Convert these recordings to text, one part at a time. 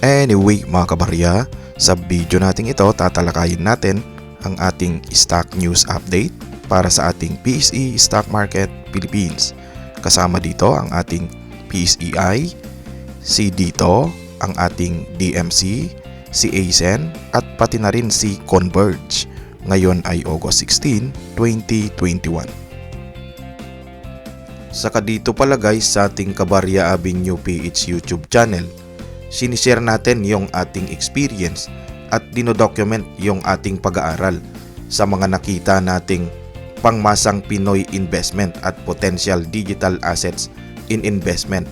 Anyway mga kabarya, sa video natin ito tatalakayin natin ang ating stock news update para sa ating PSE Stock Market Philippines. Kasama dito ang ating PSEI, si dito ang ating DMC, si ASEN at pati na rin si Converge. Ngayon ay August 16, 2021. Saka dito pala guys sa ating Kabarya Avenue PH YouTube channel, sinishare natin yung ating experience at dinodocument yung ating pag-aaral sa mga nakita nating pangmasang Pinoy investment at potential digital assets in investment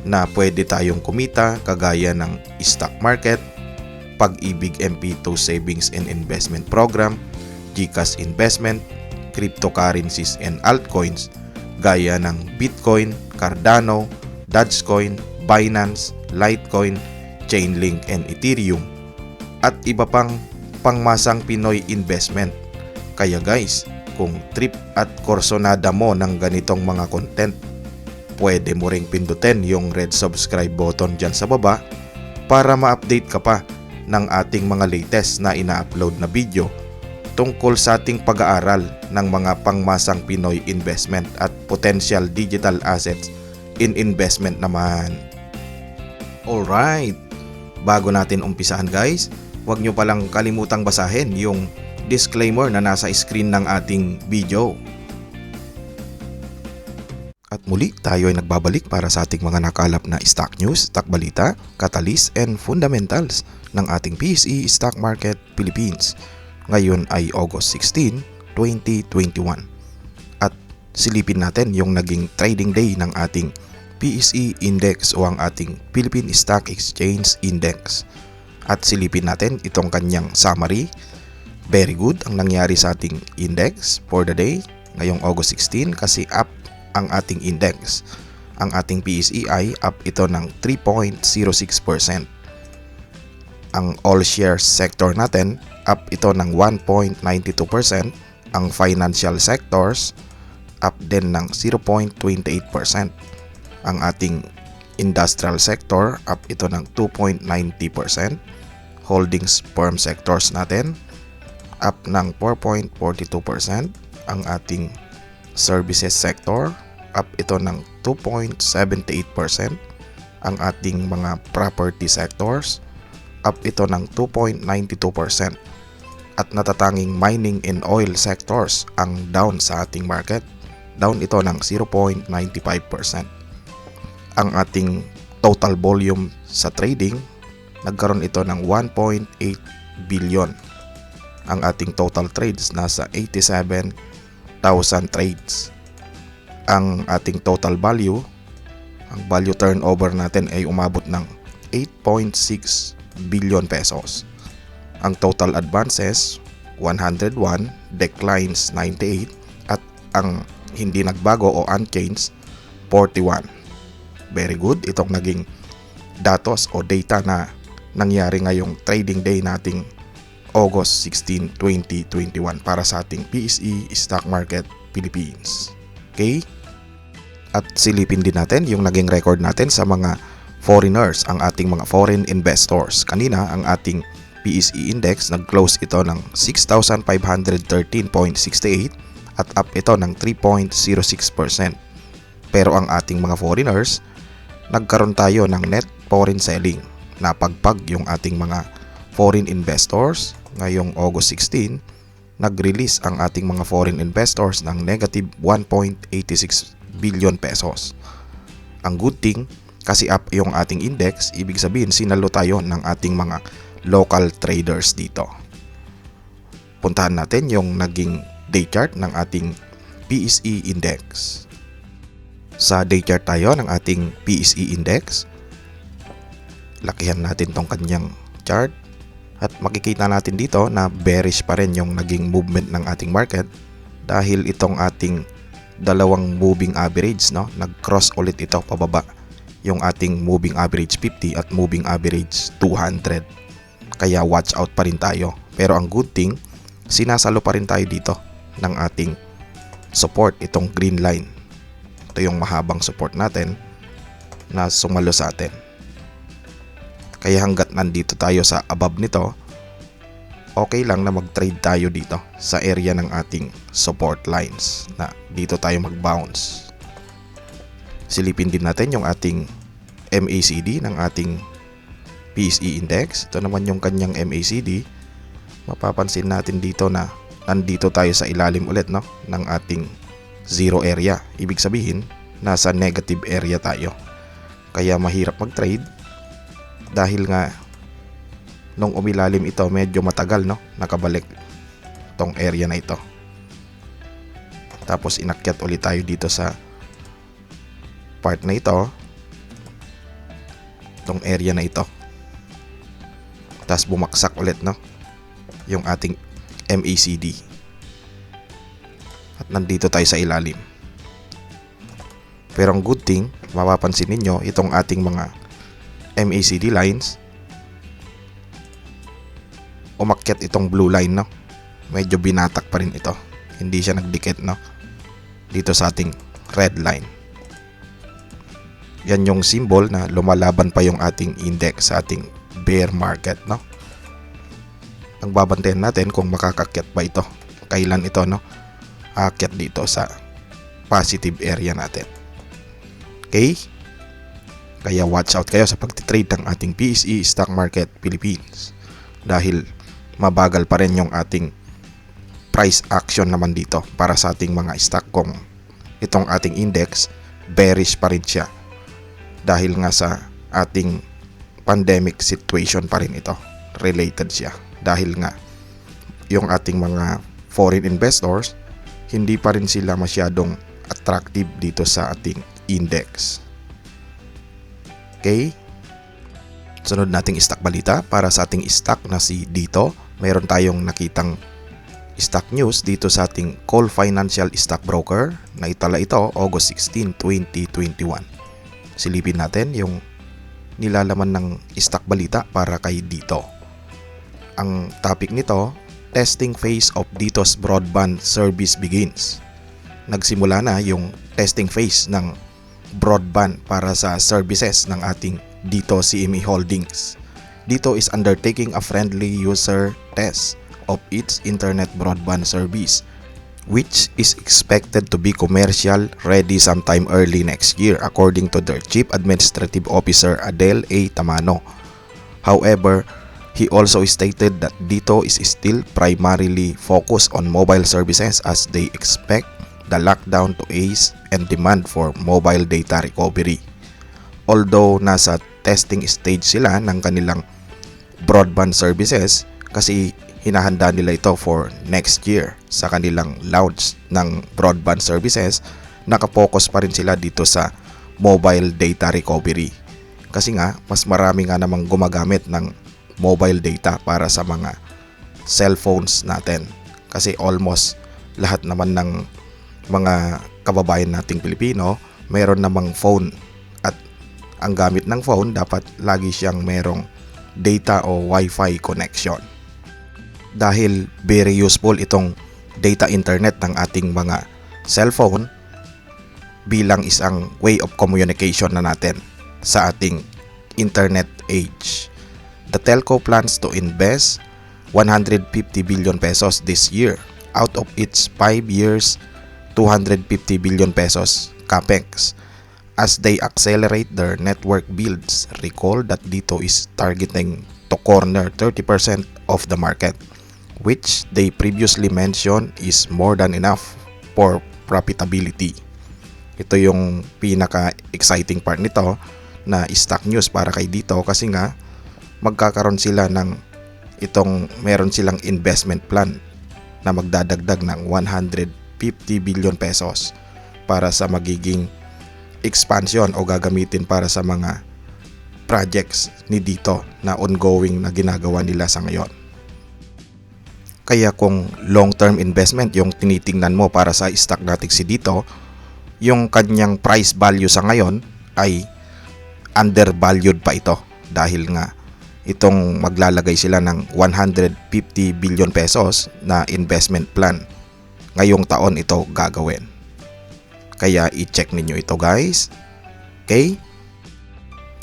na pwede tayong kumita kagaya ng stock market, Pag-ibig MP2 Savings and Investment Program, GCash Investment, cryptocurrencies and altcoins gaya ng Bitcoin, Cardano, Dogecoin, Binance, Litecoin, Chainlink and Ethereum at iba pang pangmasang Pinoy investment. Kaya guys, kung trip at korsonada mo ng ganitong mga content, pwede mo ring pindutin yung red subscribe button dyan sa baba para ma-update ka pa ng ating mga latest na ina-upload na video tungkol sa ating pag-aaral ng mga pangmasang Pinoy investment at potential digital assets in investment naman. Alright, bago natin umpisahan guys, huwag nyo palang kalimutang basahin yung disclaimer na nasa screen ng ating video. At muli tayo ay nagbabalik para sa ating mga nakalap na stock news, stock balita, catalyst and fundamentals ng ating PSE Stock Market Philippines. Ngayon ay August 16, 2021. At silipin natin yung naging trading day ng ating PSE Index o ang ating Philippine Stock Exchange Index. At silipin natin itong kanyang summary. Very good ang nangyari sa ating index for the day ngayong August 16 kasi up ang ating index. Ang ating PSEI up ito ng 3.06%. Ang all shares sector natin up ito ng 1.92%. Ang financial sectors up din ng 0.28%. Ang ating industrial sector up ito ng 2.90%. Holdings firm sectors natin up ng 4.42%. Ang ating services sector up ito ng 2.78%. Ang ating mga property sectors up ito ng 2.92%. At natatanging mining and oil sectors ang down sa ating market. Down ito ng 0.95%. Ang ating total volume sa trading, nagkaroon ito ng 1.8 billion. Ang ating total trades nasa 87,000 trades. Ang ating total value, ang value turnover natin ay umabot ng 8.6 billion pesos. Ang total advances 101, declines 98 at ang hindi nagbago o unchanged 41. Very good itong naging datos o data na nangyari ngayong trading day nating August 16, 2021 para sa ating PSE Stock Market Philippines. Okay? At silipin din natin yung naging record natin sa mga foreigners, ang ating mga foreign investors. Kanina ang ating PSE index nag-close ito ng 6,513.68 at up ito ng 3.06%. Pero ang ating mga foreigners, nagkaroon tayo ng net foreign selling. Napagpag yung ating mga foreign investors. Ngayong August 16, nag-release ang ating mga foreign investors ng negative 1.86 billion pesos. Ang good thing, kasi up yung ating index, ibig sabihin sinalo tayo ng ating mga local traders dito. Puntahan natin yung naging day chart ng ating PSE index. Sa day chart tayo ng ating PSE index, lakihan natin tong kanyang chart at makikita natin dito na bearish pa rin yung naging movement ng ating market dahil itong ating dalawang moving average, no, nag-cross ulit ito pababa, yung ating moving average 50 at moving average 200. Kaya watch out pa rin tayo. Pero ang good thing, sinasalo pa rin tayo dito ng ating support, itong green line. Ito yung mahabang support natin na sumalo sa atin. Kaya hanggat nandito tayo sa above nito, okay lang na mag-trade tayo dito sa area ng ating support lines na dito tayo mag-bounce. Silipin din natin yung ating MACD ng ating PSE index. Ito naman yung kanyang MACD. Mapapansin natin dito na nandito tayo sa ilalim ulit ng ating zero area. Ibig sabihin, nasa negative area tayo. Kaya mahirap mag-trade dahil nga nung umilalim ito medyo matagal nakabalik tong area na ito. Tapos inakyat ulit tayo dito sa part na ito, tong area na ito. Tapos bumaksak ulit yung ating MACD. At nandito tayo sa ilalim. Pero ang good thing, mapapansin ninyo itong ating mga MACD lines, umakyat itong blue line medyo binatak pa rin ito. Hindi siya nagdikit dito sa ating red line. Yan yung symbol na lumalaban pa yung ating index sa ating bear market Ang babantayan natin kung makakakyat ba ito. Kailan ito aakyat dito sa positive area natin. Okay? Kaya watch out kayo sa pagtitrade ng ating PSE Stock Market Philippines. Dahil mabagal pa rin yung ating price action naman dito para sa ating mga stock kung itong ating index bearish pa rin siya. Dahil nga sa ating pandemic situation pa rin ito. Related siya. Dahil nga yung ating mga foreign investors, hindi pa rin sila masyadong attractive dito sa ating index. Okay? Sunod nating stock balita para sa ating stock na si Dito. Mayroon tayong nakitang stock news dito sa ating Call Financial Stockbroker na itala ito August 16, 2021. Silipin natin yung nilalaman ng stock balita para kay Dito. Ang topic nito, testing phase of Dito's broadband service begins. Nagsimula na yung testing phase ng broadband para sa services ng ating Dito CME Holdings. Dito is undertaking a friendly user test of its internet broadband service, which is expected to be commercial ready sometime early next year, according to their Chief Administrative Officer Adel A. Tamano. However, he also stated that Dito is still primarily focused on mobile services as they expect the lockdown to ease and demand for mobile data recovery. Although nasa testing stage sila ng kanilang broadband services kasi hinahanda nila ito for next year sa kanilang launch ng broadband services, nakapokus pa rin sila dito sa mobile data recovery. Kasi nga, mas marami nga namang gumagamit ng mobile data para sa mga cellphones natin. Kasi almost lahat naman ng mga kababayan nating Pilipino, mayroon namang phone. At ang gamit ng phone, dapat lagi siyang merong data o Wi-Fi connection. Dahil very useful itong data internet ng ating mga cellphone bilang isang way of communication na natin sa ating internet age. The telco plans to invest 150 billion pesos this year out of its 5 years 250 billion pesos capex as they accelerate their network builds. Recall that Dito is targeting to corner 30% of the market, which they previously mentioned is more than enough for profitability. Ito yung pinaka-exciting part nito na stock news para kay Dito kasi nga magkakaroon sila ng meron silang investment plan na magdadagdag ng 150 billion pesos para sa magiging expansion o gagamitin para sa mga projects ni Dito na ongoing na ginagawa nila sa ngayon. Kaya kung long-term investment yung tinitingnan mo para sa stock natin si Dito, yung kanyang price value sa ngayon ay undervalued pa ito dahil nga itong maglalagay sila ng 150 billion pesos na investment plan. Ngayong taon ito gagawin. Kaya i-check ninyo ito guys. Okay?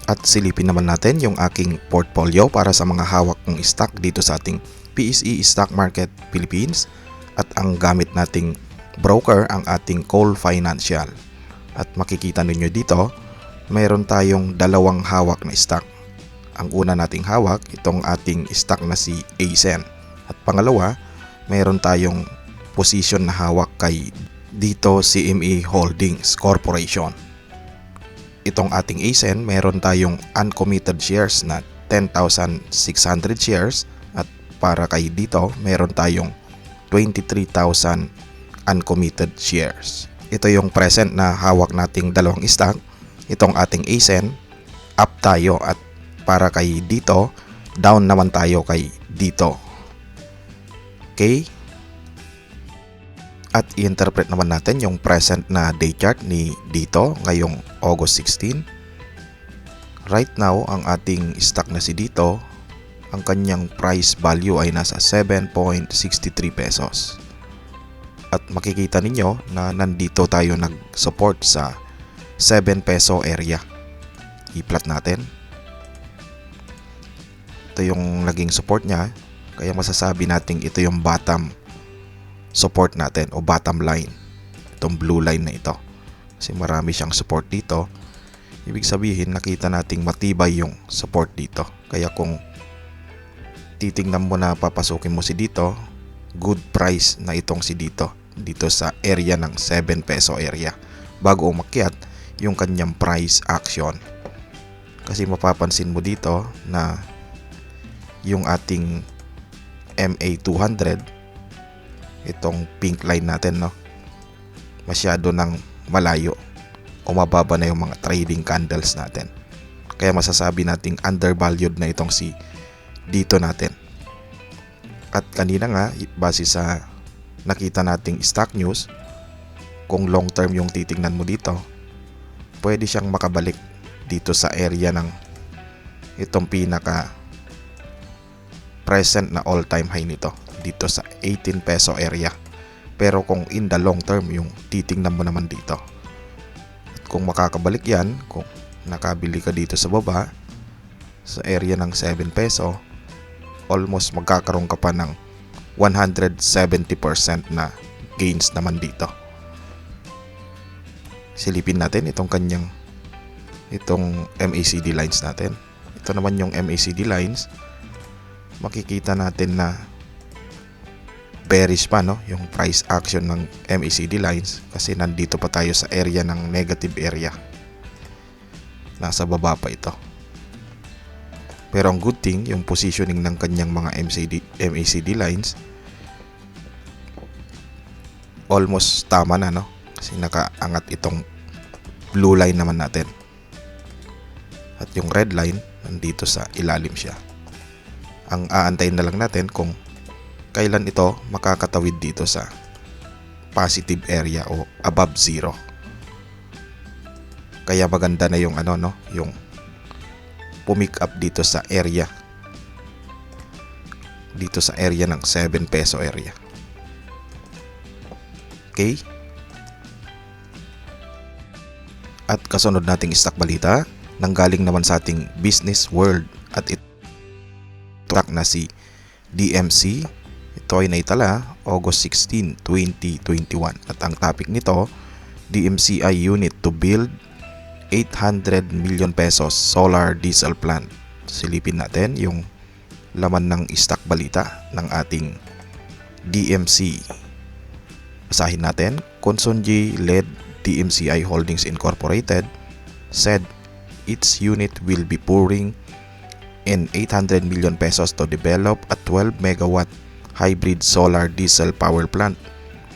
At silipin naman natin yung aking portfolio para sa mga hawak kong stock dito sa ating PSE Stock Market Philippines. At ang gamit nating broker ang ating Cole Financial. At makikita ninyo dito, mayroon tayong dalawang hawak na stock. Ang una nating hawak, itong ating stock na si ASEN. At pangalawa, mayroon tayong position na hawak kay dito CME Holdings Corporation. Itong ating ASEN, mayroon tayong uncommitted shares na 10,600 shares. At para kay dito, mayroon tayong 23,000 uncommitted shares. Ito yung present na hawak nating dalawang stock. Itong ating ASEN, up tayo, at para kay dito, down naman tayo kay dito. Okay? At i-interpret naman natin yung present na day chart ni dito ngayong August 16. Right now, ang ating stock na si dito, ang kanyang price value ay nasa 7.63 pesos. At makikita ninyo na nandito tayo nag-support sa 7 peso area. I-plot natin. Ito yung naging support niya. Kaya masasabi natin ito yung bottom support natin o bottom line. Itong blue line na ito. Kasi marami siyang support dito. Ibig sabihin nakita nating matibay yung support dito. Kaya kung titingnan mo na papasukin mo si dito, good price na itong si dito sa area ng 7 peso area bago umakyat yung kanyang price action. Kasi mapapansin mo dito na yung ating MA200, itong pink line natin, no, masyado nang malayo o mababa na yung mga trading candles natin. Kaya masasabi nating undervalued na itong si dito natin. At kanina nga, base sa nakita nating stock news, kung long term yung titingnan mo dito, pwede siyang makabalik dito sa area ng itong pinaka present na all time high nito, dito sa 18 peso area. Pero kung in the long term yung titingnan mo naman dito, at kung makakabalik yan, kung nakabili ka dito sa baba sa area ng 7 peso, almost magkakaroon ka pa ng 170% na gains naman dito. Silipin natin itong kanyang MACD lines natin. Ito naman yung MACD lines. Makikita natin na bearish pa, no, yung price action ng MACD lines kasi nandito pa tayo sa area ng negative area. Nasa baba pa ito. Pero ang good thing, yung positioning ng kanyang mga MACD lines almost tama na, no? Kasi nakaangat itong blue line naman natin. At yung red line, nandito sa ilalim siya. Ang aantayin na lang natin kung kailan ito makakatawid dito sa positive area o above zero. Kaya maganda na yung yung pumick up dito sa area, dito sa area ng 7 peso area. Okay? At kasunod nating stock balita, nanggaling naman sa ating business world, at ito na si DMC. Ito ay naitala August 16, 2021. At ang topic nito, DMCI unit to build 800 million pesos solar diesel plant. Silipin natin yung laman ng stock balita ng ating DMC. Basahin natin. Konsonji led DMCI Holdings Incorporated said its unit will be pouring in 800 million pesos to develop a 12 megawatt hybrid solar diesel power plant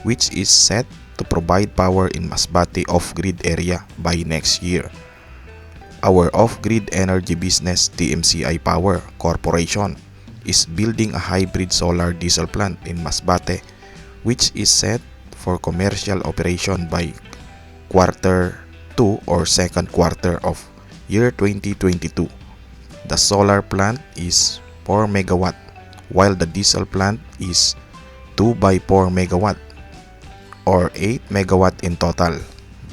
which is set to provide power in Masbate off-grid area by next year. Our off-grid energy business, DMCI Power Corporation, is building a hybrid solar diesel plant in Masbate which is set for commercial operation by quarter 2 or second quarter of year 2022. The solar plant is 4 megawatt while the diesel plant is 2 by 4 megawatt or 8 megawatt in total.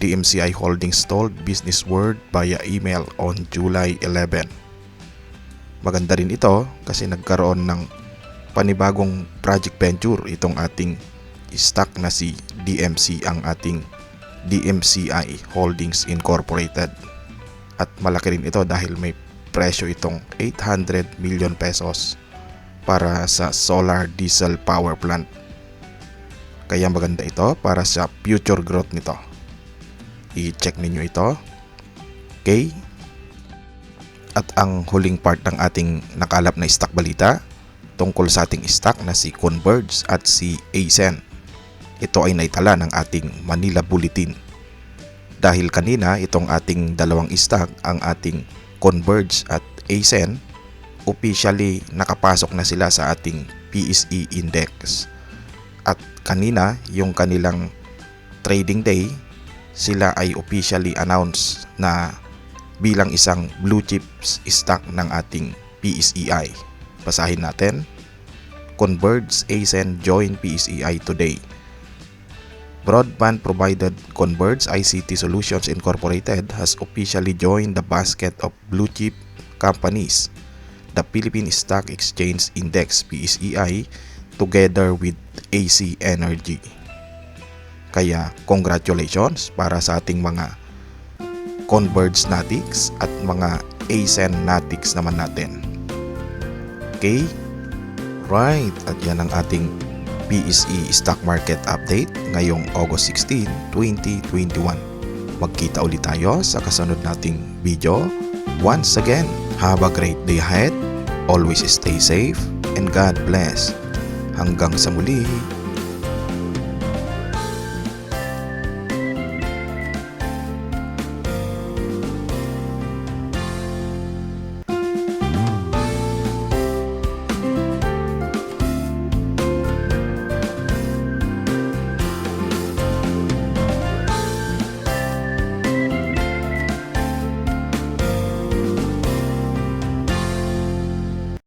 DMCI Holdings told Business World via email on July 11. Maganda rin ito kasi nagkaroon ng panibagong project venture itong ating stock na si DMC, ang ating DMCI Holdings Incorporated. At malaki rin ito dahil may presyo itong 800 million pesos para sa solar diesel power plant. Kaya maganda ito para sa future growth nito. I-check ninyo ito. Okay? At ang huling part ng ating nakalap na stock balita tungkol sa ating stock na si Converge at si ASEN. Ito ay naitala ng ating Manila Bulletin. Dahil kanina itong ating dalawang stock, ang ating Converge at ASEN, officially nakapasok na sila sa ating PSE Index. At kanina yung kanilang trading day, sila ay officially announced na bilang isang blue chips stock ng ating PSEI. Basahin natin. Converge ASEN join PSEI today. Broadband provider Converge ICT Solutions Incorporated has officially joined the basket of blue chip companies, the Philippine Stock Exchange Index PSEI, together with AC Energy. Kaya congratulations para sa ating mga Converge Natics at mga ASEN Natics naman natin. Okay? Right, at yan ang ating PSE Stock Market Update ngayong August 16, 2021. Magkita ulit tayo sa kasunod nating video. Once again, have a great day ahead. Always stay safe and God bless. Hanggang sa muli.